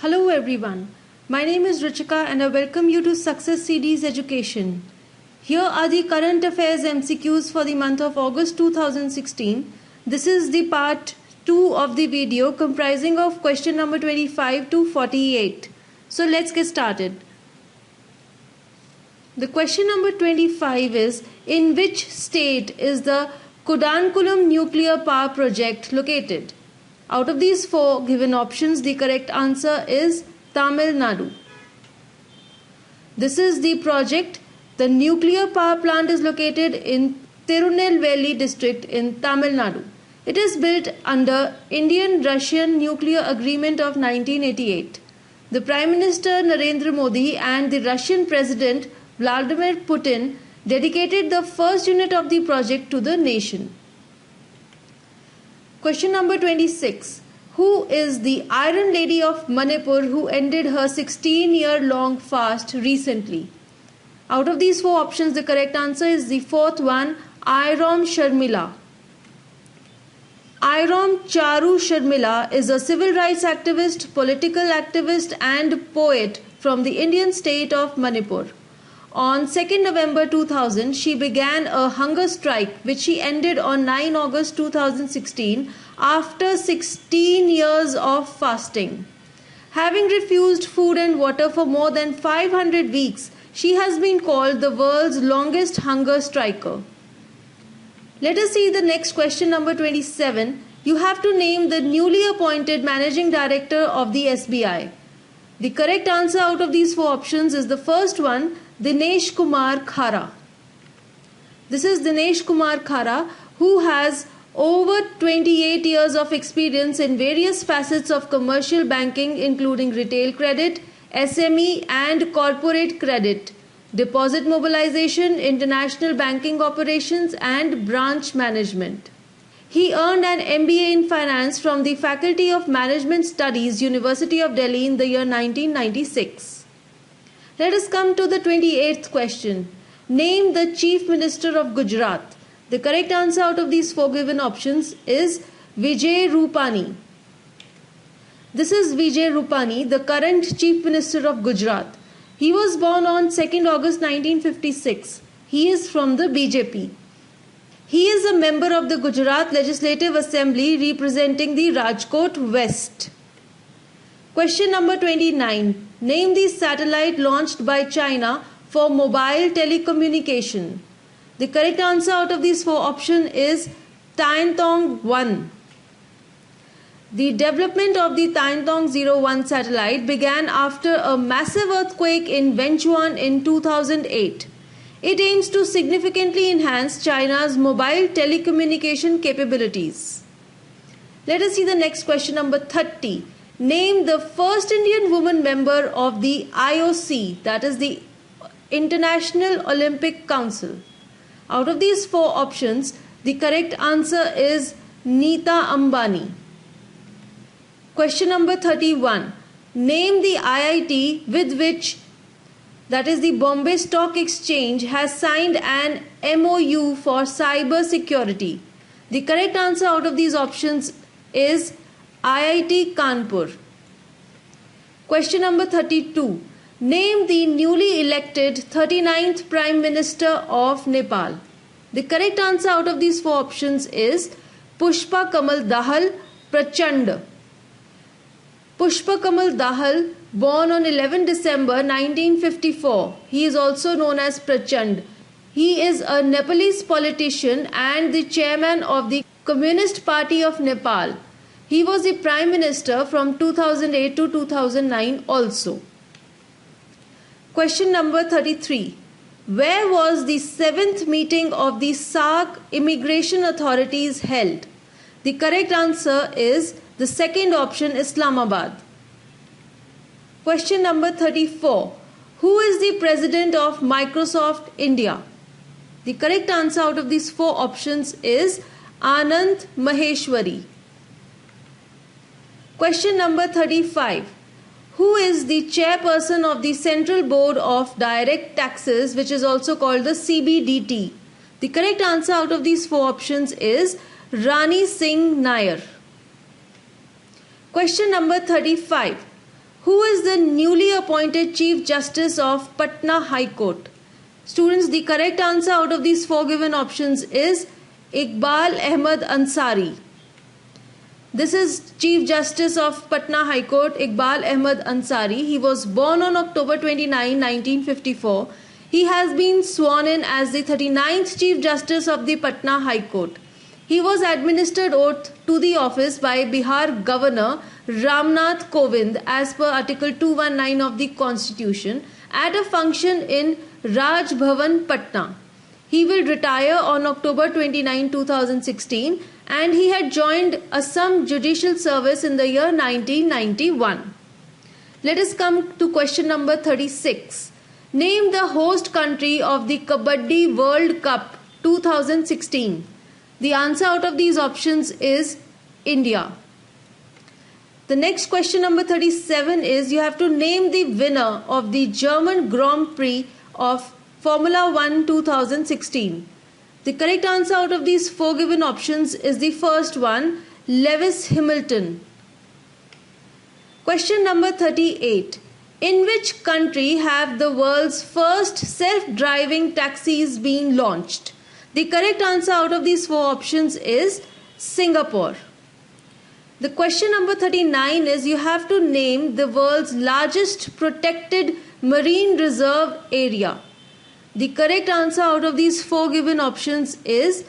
Hello everyone, my name is Ruchika and I welcome you to Success CD's Education. Here are the current affairs MCQs for the month of August 2016. This is the part 2 of the video comprising of question number 25 to 48. So let's get started. The question number 25 is, in which state is the Kudankulam nuclear power project located? Out of these four given options, the correct answer is Tamil Nadu. This is the project. The nuclear power plant is located in Tirunelveli district in Tamil Nadu. It is built under Indian-Russian Nuclear Agreement of 1988. The Prime Minister Narendra Modi and the Russian President Vladimir Putin dedicated the first unit of the project to the nation. Question number 26. Who is the Iron Lady of Manipur who ended her 16-year-long fast recently? Out of these four options, the correct answer is the fourth one, Irom Sharmila. Irom Charu Sharmila is a civil rights activist, political activist and poet from the Indian state of Manipur. On 2nd November 2000, she began a hunger strike which she ended on 9 August 2016 after 16 years of fasting. Having refused food and water for more than 500 weeks, she has been called the world's longest hunger striker. Let us see the next question, number 27. You have to name the newly appointed Managing Director of the SBI. The correct answer out of these four options is the first one, Dinesh Kumar Khara. This is Dinesh Kumar Khara, who has over 28 years of experience in various facets of commercial banking, including retail credit, SME and corporate credit, deposit mobilization, international banking operations and branch management. He earned an MBA in finance from the Faculty of Management Studies, University of Delhi in the year 1996. Let us come to the 28th question. Name the Chief Minister of Gujarat. The correct answer out of these four given options is Vijay Rupani. This is Vijay Rupani, the current Chief Minister of Gujarat. He was born on 2nd August 1956. He is from the BJP. He is a member of the Gujarat Legislative Assembly representing the Rajkot West. Question number 29. Name the satellite launched by China for mobile telecommunication. The correct answer out of these four options is Tiantong 1. The development of the Tiantong 01 satellite began after a massive earthquake in Wenchuan in 2008. It aims to significantly enhance China's mobile telecommunication capabilities. Let us see the next question, number 30. Name the first Indian woman member of the IOC, that is the International Olympic Council. Out of these four options, the correct answer is Neeta Ambani. Question number 31. Name the IIT with which, that is the Bombay Stock Exchange, has signed an MOU for cyber security. The correct answer out of these options is IIT Kanpur. Question number 32. Name the newly elected 39th Prime Minister of Nepal. The correct answer out of these four options is Pushpa Kamal Dahal Prachand. Pushpa Kamal Dahal, born on 11 December 1954. He is also known as Prachand. He is a Nepalese politician and the chairman of the Communist Party of Nepal. He was the Prime Minister from 2008 to 2009 also. Question number 33. Where was the 7th meeting of the SAARC immigration authorities held? The correct answer is the second option, Islamabad. Question number 34. Who is the President of Microsoft India? The correct answer out of these four options is Anand Maheshwari. Question number 35. Who is the chairperson of the Central Board of Direct Taxes, which is also called the CBDT? The correct answer out of these four options is Rani Singh Nair. Question number 35. Who is the newly appointed Chief Justice of Patna High Court? Students, the correct answer out of these four given options is Iqbal Ahmed Ansari. This is Chief Justice of Patna High Court, Iqbal Ahmed Ansari. He was born on October 29, 1954. He has been sworn in as the 39th Chief Justice of the Patna High Court. He was administered oath to the office by Bihar Governor Ramnath Kovind as per Article 219 of the Constitution at a function in Raj Bhavan, Patna. He will retire on October 29, 2016, and he had joined Assam Judicial Service in the year 1991. Let us come to question number 36. Name the host country of the Kabaddi World Cup 2016. The answer out of these options is India. The next question number 37 is you have to name the winner of the German Grand Prix of Formula 1 2016. The correct answer out of these four given options is the first one, Lewis Hamilton. Question number 38. In which country have the world's first self-driving taxis been launched? The correct answer out of these four options is Singapore. The question number 39 is you have to name the world's largest protected marine reserve area. The correct answer out of these four given options is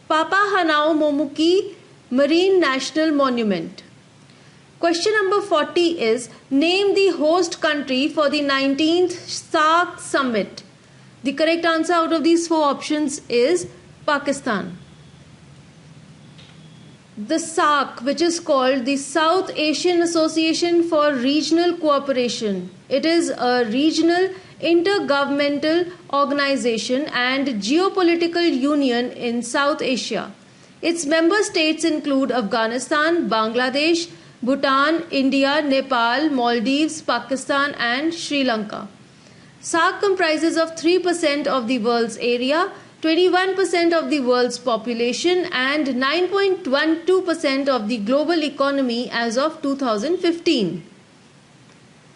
Papahanaumokusi Marine National Monument. Question number 40 is name the host country for the 19th SAARC Summit. The correct answer out of these four options is Pakistan. The SAARC, which is called the South Asian Association for Regional Cooperation, it is a regional intergovernmental organization and geopolitical union in South Asia. Its member states include Afghanistan, Bangladesh, Bhutan, India, Nepal, Maldives, Pakistan and Sri Lanka. SAARC comprises of 3% of the world's area, 21% of the world's population and 9.12% of the global economy as of 2015.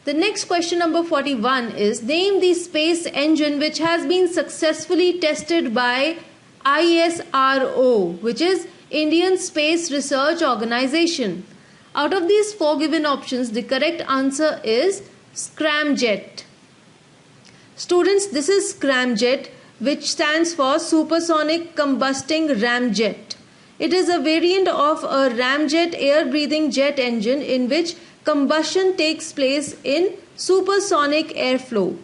The next question number 41 is name the space engine which has been successfully tested by ISRO, which is Indian Space Research Organization. Out of these four given options, the correct answer is Scramjet. Students, this is Scramjet, which stands for Supersonic Combusting Ramjet. It is a variant of a ramjet air-breathing jet engine in which combustion takes place in supersonic airflow.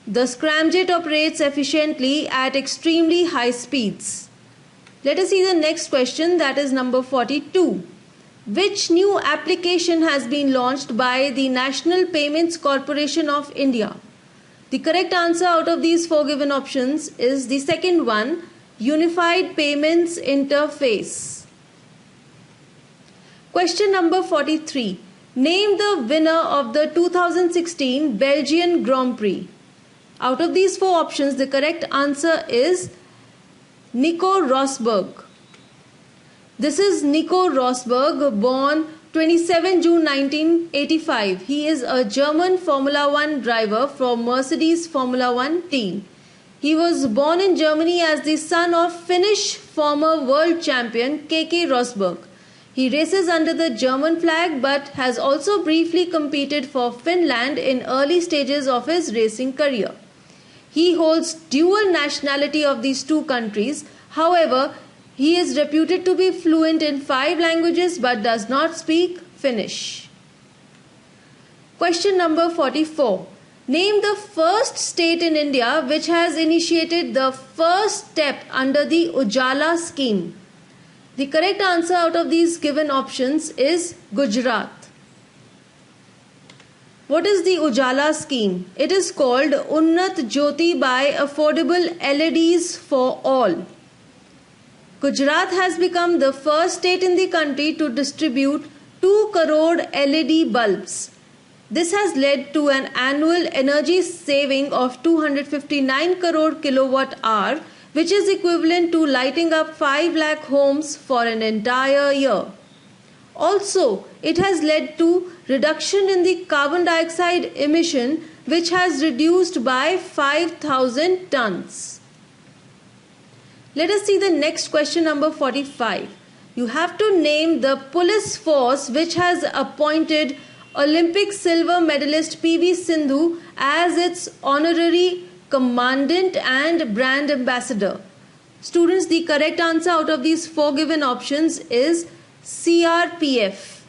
The scramjet operates efficiently at extremely high speeds. Let us see the next question, that is number 42. Which new application has been launched by the National Payments Corporation of India? The correct answer out of these four given options is the second one, Unified Payments Interface. Question number 43. Name the winner of the 2016 Belgian Grand Prix. Out of these four options, the correct answer is Nico Rosberg. This is Nico Rosberg, born 27 June 1985. He is a German Formula 1 driver from Mercedes Formula 1 team. He was born in Germany as the son of Finnish former world champion Keke Rosberg. He races under the German flag but has also briefly competed for Finland in early stages of his racing career. He holds dual nationality of these two countries. However, he is reputed to be fluent in 5 languages but does not speak Finnish. Question number 44. Name the first state in India which has initiated the first step under the Ujala scheme. The correct answer out of these given options is Gujarat. What is the Ujala scheme? It is called Unnat Jyoti by Affordable LEDs for All. Gujarat has become the first state in the country to distribute 2 crore LED bulbs. This has led to an annual energy saving of 259 crore kilowatt hour, which is equivalent to lighting up 5 lakh homes for an entire year. Also, it has led to reduction in the carbon dioxide emission, which has reduced by 5,000 tons. Let us see the next question, number 45. You have to name the police force which has appointed Olympic silver medalist PV Sindhu as its honorary commandant and brand ambassador. Students, the correct answer out of these four given options is CRPF.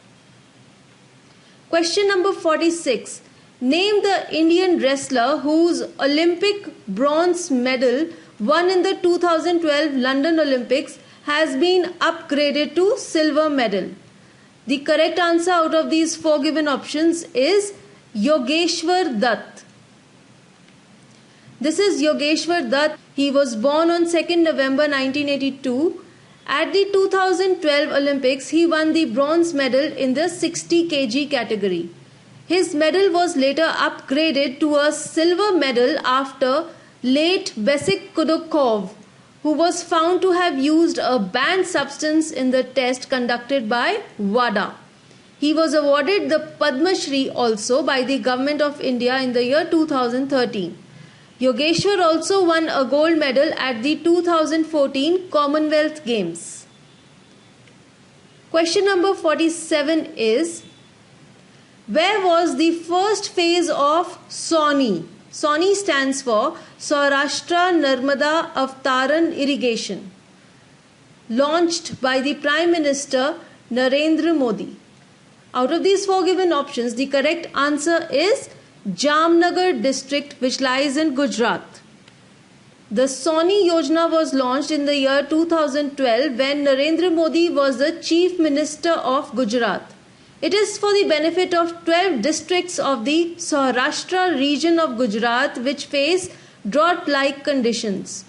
Question number 46. Name the Indian wrestler whose Olympic bronze medal won in the 2012 London Olympics has been upgraded to silver medal. The correct answer out of these four given options is Yogeshwar Dutt. This is Yogeshwar Dutt. He was born on 2nd November 1982. At the 2012 Olympics, he won the bronze medal in the 60 kg category. His medal was later upgraded to a silver medal after late Besik Kudokov, who was found to have used a banned substance in the test conducted by WADA. He was awarded the Padma Shri also by the Government of India in the year 2013. Yogeshwar also won a gold medal at the 2014 Commonwealth Games. Question number 47 is, where was the first phase of SONI? SONI stands for Saurashtra Narmada Avtaran Irrigation, launched by the Prime Minister Narendra Modi. Out of these four given options, the correct answer is Jamnagar district, which lies in Gujarat. The SONI Yojana was launched in the year 2012 when Narendra Modi was the Chief Minister of Gujarat. It is for the benefit of 12 districts of the Saurashtra region of Gujarat which face drought-like conditions.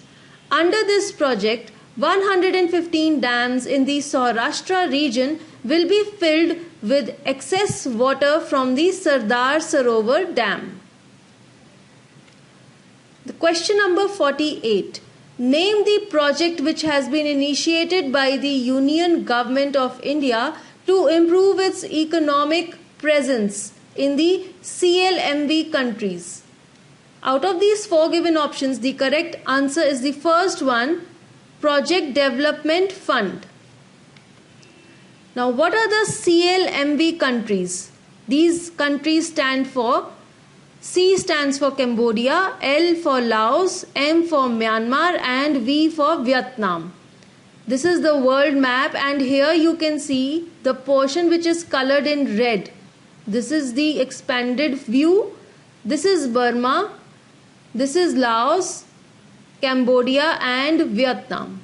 Under this project, 115 dams in the Saurashtra region will be filled with excess water from the Sardar Sarovar Dam. The question number 48. Name the project which has been initiated by the Union Government of India to improve its economic presence in the CLMV countries. Out of these four given options, the correct answer is the first one, Project Development Fund. Now, what are the CLMV countries? These countries stand for, C stands for Cambodia, L for Laos, M for Myanmar and V for Vietnam. This is the world map, and here you can see the portion which is colored in red. This is the expanded view. This is Burma. This is Laos, Cambodia and Vietnam.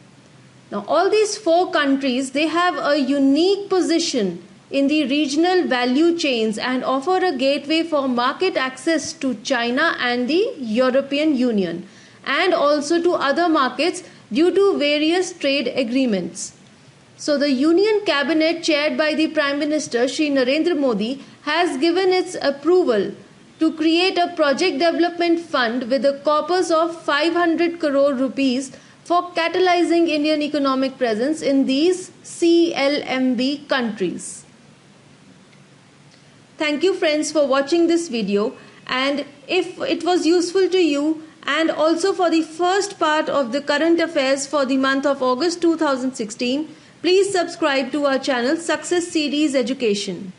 Now all these four countries, they have a unique position in the regional value chains and offer a gateway for market access to China and the European Union, and also to other markets due to various trade agreements. So the Union Cabinet chaired by the Prime Minister Shri Narendra Modi has given its approval to create a project development fund with a corpus of 500 crore rupees for catalyzing Indian economic presence in these CLMV countries. Thank you friends for watching this video, and if it was useful to you and also for the first part of the current affairs for the month of August 2016, please subscribe to our channel Success Series Education.